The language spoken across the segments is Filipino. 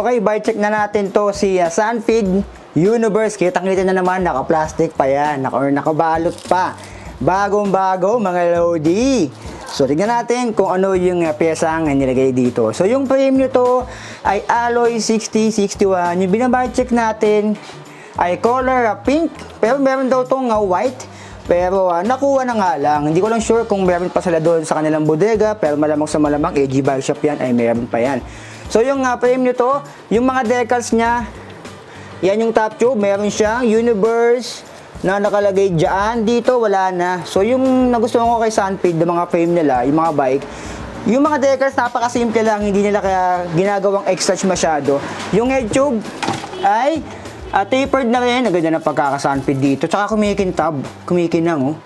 Okay, bike check na natin to si Sunfeed Universe. Kitang-kita na naman, naka-plastic pa yan, nakabalot pa. Bagong-bago mga Lodi. So, tignan natin kung ano yung pyesang nilagay dito. So, yung frame nito ay alloy 6061. Yung binabike check natin ay color pink, pero meron daw itong white. Pero nakuha na nga lang. Hindi ko lang sure kung meron pa sila doon sa kanilang bodega, pero malamang sa malamang AG Bike Shop yan ay meron pa yan. So yung frame nito, yung mga decals niya, yan yung top tube, meron siyang Universe na nakalagay dyan. Dito wala na. So yung nagustuhan ko kay Sunfeed, yung mga frame nila, yung mga bike, yung mga decals napakasimple lang, hindi nila kaya ginagawang extra masyado. Yung head tube ay tapered na rin, ang ganda ng pagkaka-Sunfeed dito. Tsaka kumikinang, oh.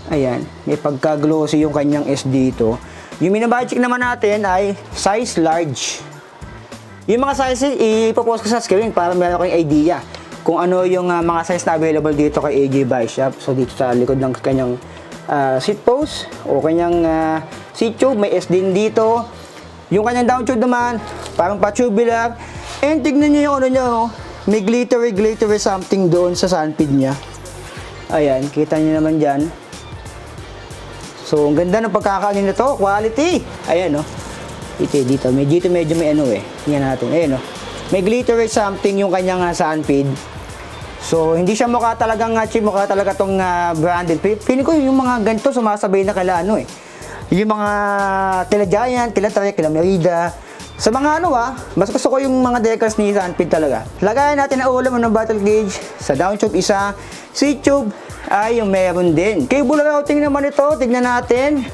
Ayan, may pagka-glossy yung kanyang S dito. Yung minabudget naman natin ay size large. Yung mga sizes, ipopost ko sa screen para meron kayong idea kung ano yung mga size na available dito kay AJ Bike Shop. So dito sa likod ng kanyang seat post o kanyang seat tube, may S din dito. Yung kanyang down tube naman, parang pa-tubular. And tignan nyo yung ano nyo, oh. May glittery something doon sa Sunfeed niya. Ayan, kita nyo naman dyan. So, ang ganda ng pagkakaano nito, quality. Ayan, no. Dito, medyo may ano eh. Tingnan natin. Ayan, no. May glittery something yung kanyang Sunfeed. So, hindi siya mukha talagang cheap, mukha talaga tong branded. Feeling ko yung mga ganito sumasabay na kala ano eh. Yung mga kila Giant, kila Trek, kila Merida. Sa mga ano mas gusto ko yung mga decals ni Sunfeed talaga. Lagayan natin ang ulam ng battle gauge. Sa down tube isa, seat tube ay yung meron din. Cable routing naman ito, tignan natin.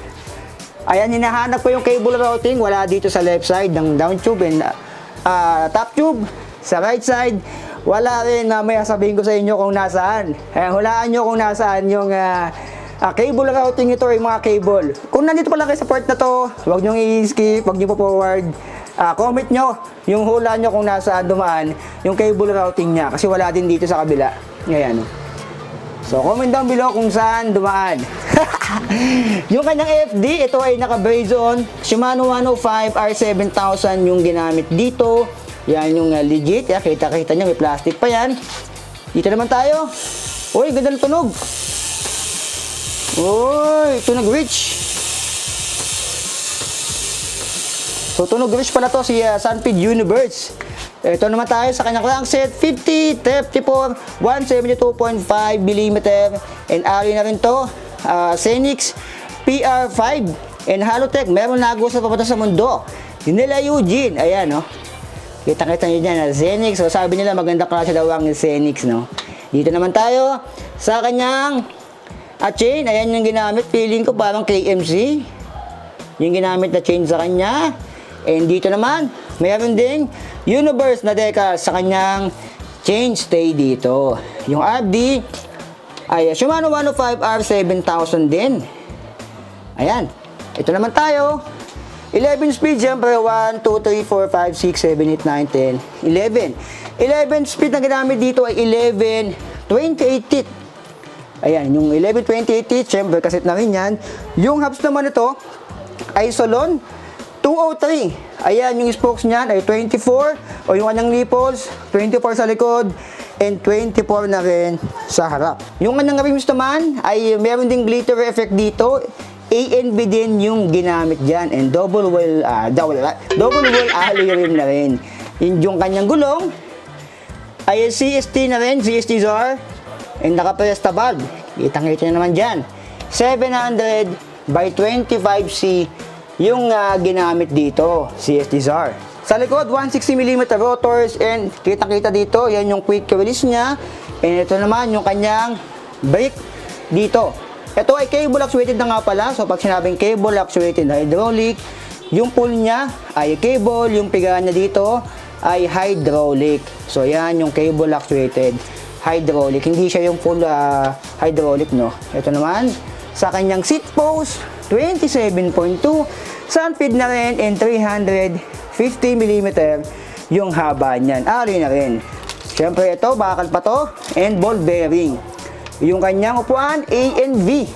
Ayan, hinahanap ko yung cable routing. Wala dito sa left side ng down tube and top tube. Sa right side, wala rin. Mamaya sabihin ko sa inyo kung nasaan. Hulaan nyo kung nasaan yung cable routing ito, yung mga cable. Kung nandito pa lang kayo sa part na to, huwag nyo i-skip, huwag nyo po-forward. Comment nyo yung hula nyo kung nasaan dumaan yung cable routing niya kasi wala din dito sa kabila. Ngayon. So, comment down below kung saan dumaan. Yung kanyang FD, ito ay naka-based on Shimano 105 R7000 yung ginamit dito. Yan yung legit. Kita-kita nyo, may plastic pa yan. Dito naman tayo. Uy, ganda ng tunog. Uy, tunog rich. So, tunog rich pala to si Sunfeed Universe. Ito naman tayo sa kanyang crankset 50, 34, 172.5mm and alloy na rin to. Xenix PR5 and Halotech. Meron nagusto pa sa mundo. Yun nila Eugene. Ayan, no. Kita-kita nyo dyan, Xenix. So, sabi nila maganda klase daw ang Xenix, no. Dito naman tayo sa kanyang chain. Ayan yung ginamit. Feeling ko parang KMC. Yung ginamit na chain sa kanya. And dito naman, mayroon ding Universe na decal sa kanyang chain stay dito. Yung RD ay Shimano 105 R7000 din. Ayan. Ito naman tayo. 11 speed, siyempre 1, 2, 3, 4, 5, 6, 7, 8, 9, 10, 11. 11 speed na ginamit dito ay 11 28 teeth. Ayan, yung 11 28 teeth, siyempre kasit na rin yan. Yung hubs naman ito ay Solon 203. Ayan, yung spokes niyan ay 24 o yung kanyang nipples, 24 sa likod and 24 na rin sa harap. Yung kanyang rims naman ay meron ding glitter effect dito. ANB din yung ginamit dyan and double wheel alloy rim na rin. Yung kanyang gulong ay CST na rin, CST ZAR and naka-presta valve. Kitang-kita naman dyan. 700 by 25C yung ginamit dito, CST ZAR. Sa likod, 160mm rotors and kitang-kita dito, yan yung quick release niya. And ito naman yung kanyang brake dito. Ito ay cable actuated na nga pala. So pag sinabing cable actuated hydraulic, yung pull niya ay cable, yung pigaan niya dito ay hydraulic. So yan yung cable actuated hydraulic. Hindi siya yung full hydraulic, no. Ito naman sa kanyang seat post 27.2, Sunfeed na rin and 350mm yung haba niyan. Alloy na rin. Siyempre ito, bakal pa to and ball bearing. Yung kanyang upuan, A and V.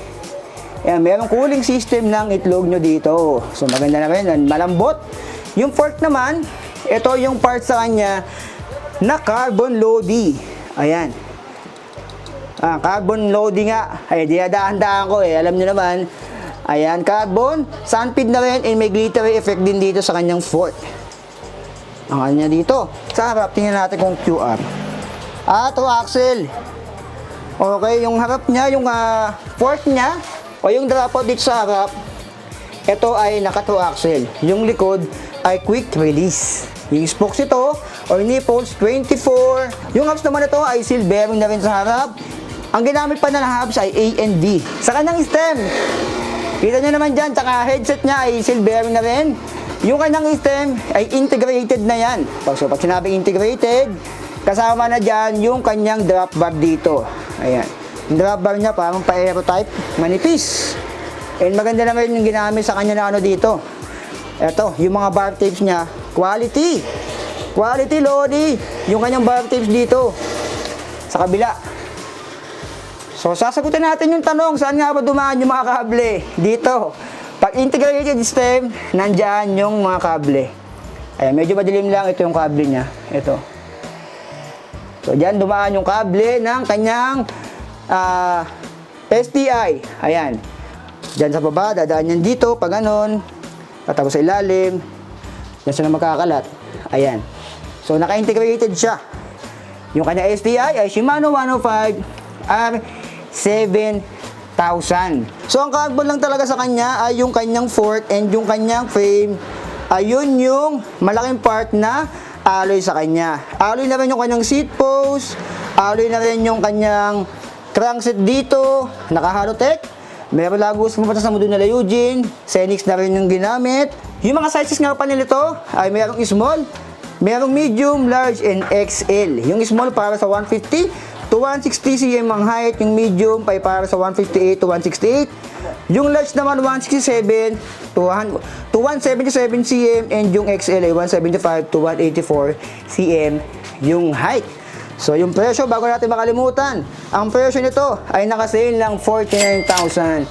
Ayan, merong cooling system ng itlog nyo dito. So maganda na rin, malambot. Yung fork naman, ito yung part sa kanya na carbon loady. Ayan. Carbon loady nga. Ay, dinadahan-dahan ko eh. Alam nyo naman. Ayan, carbon. Sunfeed na rin. And may glittery effect din dito sa kanyang fork. Ang kanya dito. Sa harap, tingnan natin kung QR. Ito, axle. Okay, yung harap niya, yung fork niya, o yung dropout dito sa harap, ito ay naka-2 axle. Yung likod ay quick release. Yung spokes ito, or nipples, 24. Yung hubs naman ito ay seal bearing na rin sa harap. Ang ginamit pa na ng hubs ay A and B. Sa kanyang stem, kita nyo naman dyan, tsaka headset niya ay seal bearing na rin. Yung kanyang stem ay integrated na yan. So, pag sinabing integrated, kasama na dyan yung kanyang drop bar dito. Ayan. Yung drop bar niya parang pa-aero type, manipis. And maganda naman yung ginamit sa kanya na ano dito. Ito, yung mga bar tapes niya, quality. Quality, Lodi. Yung kanyang bar tapes dito. Sa kabila. So, sasagutin natin yung tanong, saan nga ba dumaan yung mga kable? Dito. Pag integrated system, nandyan yung mga kable. Ayan, medyo madilim lang. Ito yung kable niya. Ito. So, dyan dumaan yung kable ng kanyang STI. Ayan. Dyan sa baba, dadaan yan dito, pag ganon. Tapos sa ilalim. Dyan sila magkakalat. Ayan. So, naka-integrated siya. Yung kanya STI ay Shimano 105 R7000. So, ang carbon lang talaga sa kanya ay yung kanyang fork and yung kanyang frame. Ayun yung malaking part na alloy sa kanya. Alloy na rin yung kanyang seat post. Alloy na rin yung kanyang crankset dito. Naka-Halotech. Meron lagos pumunta sa module nila Eugene. Xenix na rin yung ginamit. Yung mga sizes nga pa nila ito ay merong small, merong medium, large, and XL. Yung small para sa 150 to 160 cm ang height. Yung medium ay para sa 158 to 168. Yung large naman 167 to 177 cm. And yung XL ay 175 to 184 cm yung height. So, yung presyo, bago natin makalimutan, ang presyo nito ay nakasale lang 49,500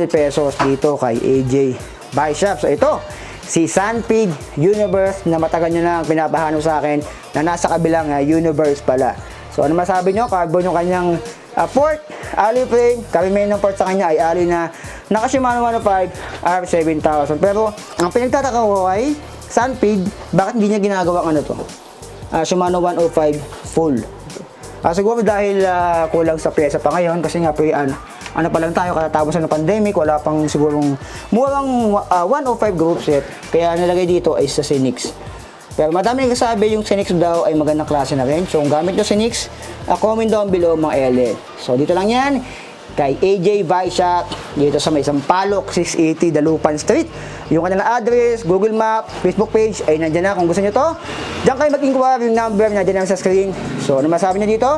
pesos dito kay AJ Bike Shop. So, ito, si Sunfeed Universe na matagal nyo na ang pinapahano sa akin na nasa kabilang universe pala. So, ano masabi nyo? Carbon yung kanyang fork, alloy frame, karamihan ng part sa kanya ay alloy na naka-Shimano 105 R7000. Pero, ang pinagtataka ko ay Sunfeed, bakit hindi niya ginagawang ano to? Shimano 105 full. Siguro dahil kulang sa pyesa pa ngayon kasi nga ano pa lang tayo katatapos ng pandemic, wala pang sigurong murang 105 group set. Kaya nilagay dito ay sa Xenix. Pero madami nagsasabi yung Xenix daw ay magandang klase na rin. So kung gamit nyo Xenix, comment down below mga LL. So dito lang yan kay AJ Bike Shop dito sa may Sampaloc 680 Dalupan Street. Yung kanilang address, Google Map, Facebook page ay nandiyan na kung gusto nyo to. Diyan kayo mag-inquire, yung number nandiyan na sa screen. So ano masabi nyo dito?